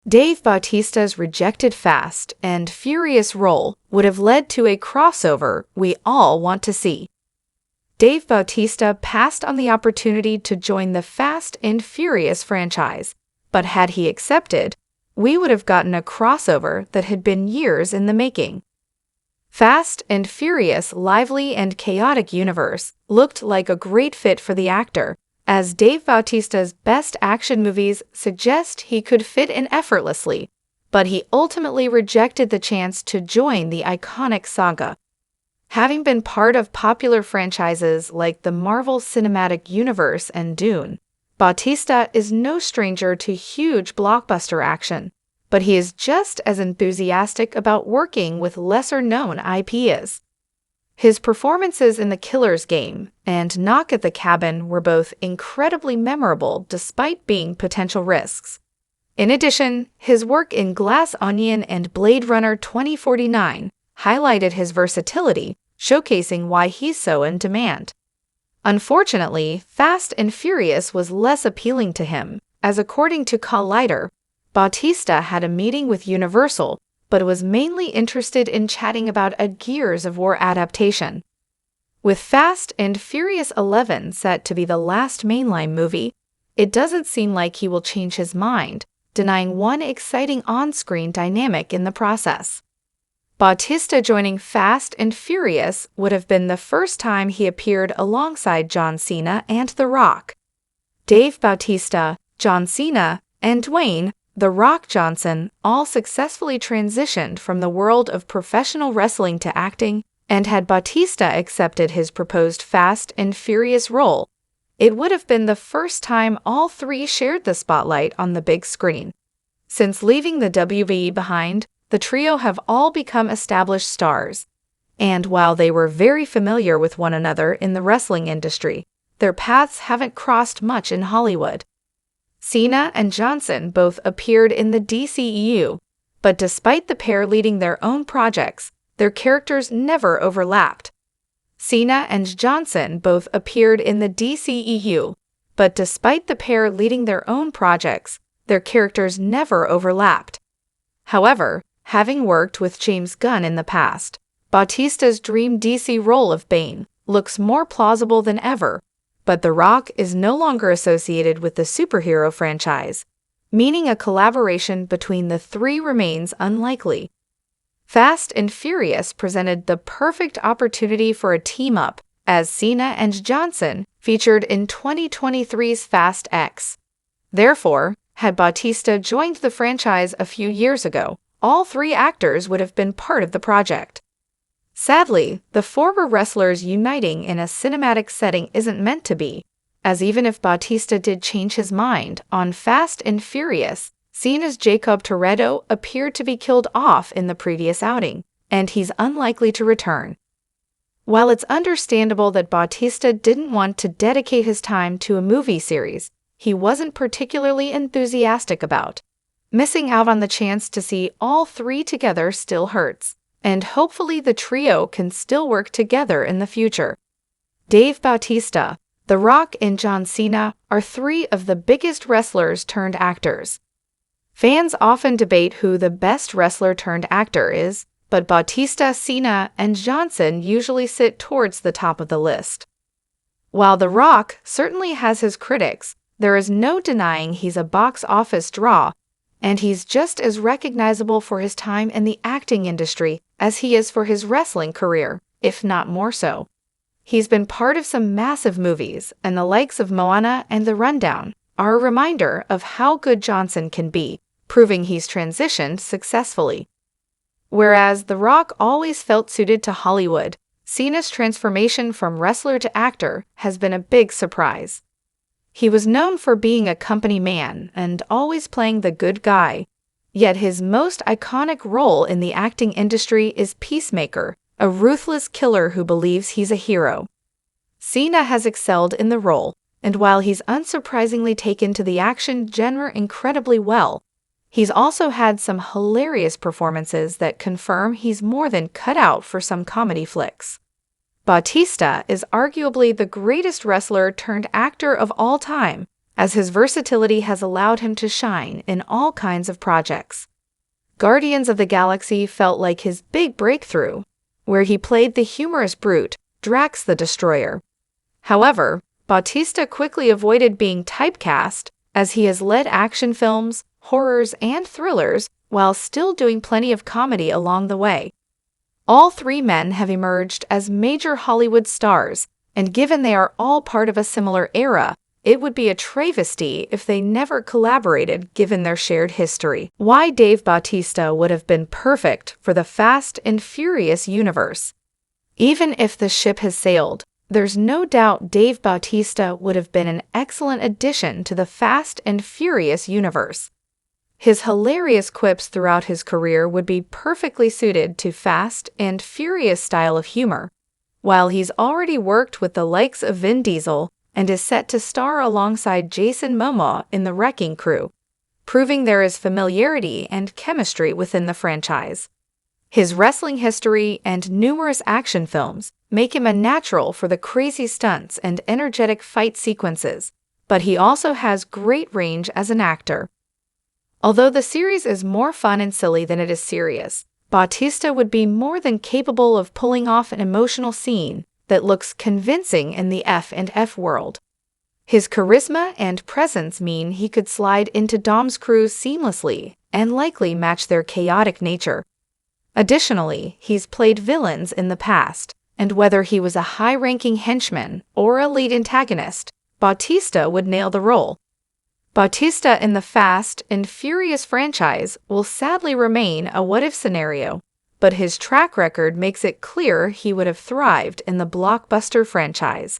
Dave Bautista's rejected Fast and Furious role would have led to a crossover we all want to see. Dave Bautista passed on the opportunity to join the Fast and Furious franchise, but had he accepted, we would have gotten a crossover that had been years in the making. Fast and Furious' lively and chaotic universe looked like a great fit for the actor, as Dave Bautista's best action movies suggest he could fit in effortlessly, but he ultimately rejected the chance to join the iconic saga. Having been part of popular franchises like the Marvel Cinematic Universe and Dune, Bautista is no stranger to huge blockbuster action, but he is just as enthusiastic about working with lesser-known IPs. His performances in The Killer's Game and Knock at the Cabin were both incredibly memorable despite being potential risks. In addition, his work in Glass Onion and Blade Runner 2049 highlighted his versatility, showcasing why he's so in demand. Unfortunately, Fast and Furious was less appealing to him, as according to Collider, Bautista had a meeting with Universal, but was mainly interested in chatting about a Gears of War adaptation. With Fast and Furious 11 set to be the last mainline movie, it doesn't seem like he will change his mind, denying one exciting on-screen dynamic in the process. Bautista joining Fast and Furious would have been the first time he appeared alongside John Cena and The Rock. Dave Bautista, John Cena, and Dwayne "The Rock" Johnson all successfully transitioned from the world of professional wrestling to acting, and had Bautista accepted his proposed Fast and Furious role, it would have been the first time all three shared the spotlight on the big screen. Since leaving the WWE behind, the trio have all become established stars, and while they were very familiar with one another in the wrestling industry, their paths haven't crossed much in Hollywood. Cena and Johnson both appeared in the DCEU, but despite the pair leading their own projects, their characters never overlapped. Cena and Johnson both appeared in the DCEU, but despite the pair leading their own projects, their characters never overlapped. However, having worked with James Gunn in the past, Bautista's dream DC role of Bane looks more plausible than ever, but The Rock is no longer associated with the superhero franchise, meaning a collaboration between the three remains unlikely. Fast and Furious presented the perfect opportunity for a team-up, as Cena and Johnson featured in 2023's Fast X. Therefore, had Bautista joined the franchise a few years ago, all three actors would have been part of the project. Sadly, the former wrestlers uniting in a cinematic setting isn't meant to be, as even if Bautista did change his mind on Fast and Furious, Cena's Jacob Toretto appeared to be killed off in the previous outing, and he's unlikely to return. While it's understandable that Bautista didn't want to dedicate his time to a movie series he wasn't particularly enthusiastic about, missing out on the chance to see all three together still hurts, and hopefully the trio can still work together in the future. Dave Bautista, The Rock, and John Cena are three of the biggest wrestlers turned actors. Fans often debate who the best wrestler turned actor is, but Bautista, Cena, and Johnson usually sit towards the top of the list. While The Rock certainly has his critics, there is no denying he's a box office draw, and he's just as recognizable for his time in the acting industry as he is for his wrestling career, if not more so. He's been part of some massive movies, and the likes of Moana and The Rundown are a reminder of how good Johnson can be, proving he's transitioned successfully. Whereas The Rock always felt suited to Hollywood, Cena's transformation from wrestler to actor has been a big surprise. He was known for being a company man and always playing the good guy, yet his most iconic role in the acting industry is Peacemaker, a ruthless killer who believes he's a hero. Cena has excelled in the role, and while he's unsurprisingly taken to the action genre incredibly well, he's also had some hilarious performances that confirm he's more than cut out for some comedy flicks. Bautista is arguably the greatest wrestler turned actor of all time, as his versatility has allowed him to shine in all kinds of projects. Guardians of the Galaxy felt like his big breakthrough, where he played the humorous brute, Drax the Destroyer. However, Bautista quickly avoided being typecast, as he has led action films, horrors, and thrillers, while still doing plenty of comedy along the way. All three men have emerged as major Hollywood stars, and given they are all part of a similar era, it would be a travesty if they never collaborated given their shared history. Why Dave Bautista would have been perfect for the Fast and Furious universe. Even if the ship has sailed, there's no doubt Dave Bautista would have been an excellent addition to the Fast and Furious universe. His hilarious quips throughout his career would be perfectly suited to Fast and Furious style of humor, while he's already worked with the likes of Vin Diesel and is set to star alongside Jason Momoa in The Wrecking Crew, proving there is familiarity and chemistry within the franchise. His wrestling history and numerous action films make him a natural for the crazy stunts and energetic fight sequences, but he also has great range as an actor. Although the series is more fun and silly than it is serious, Bautista would be more than capable of pulling off an emotional scene that looks convincing in the F&F world. His charisma and presence mean he could slide into Dom's crew seamlessly and likely match their chaotic nature. Additionally, he's played villains in the past, and whether he was a high-ranking henchman or a lead antagonist, Bautista would nail the role. Bautista in the Fast and Furious franchise will sadly remain a what-if scenario, but his track record makes it clear he would have thrived in the blockbuster franchise.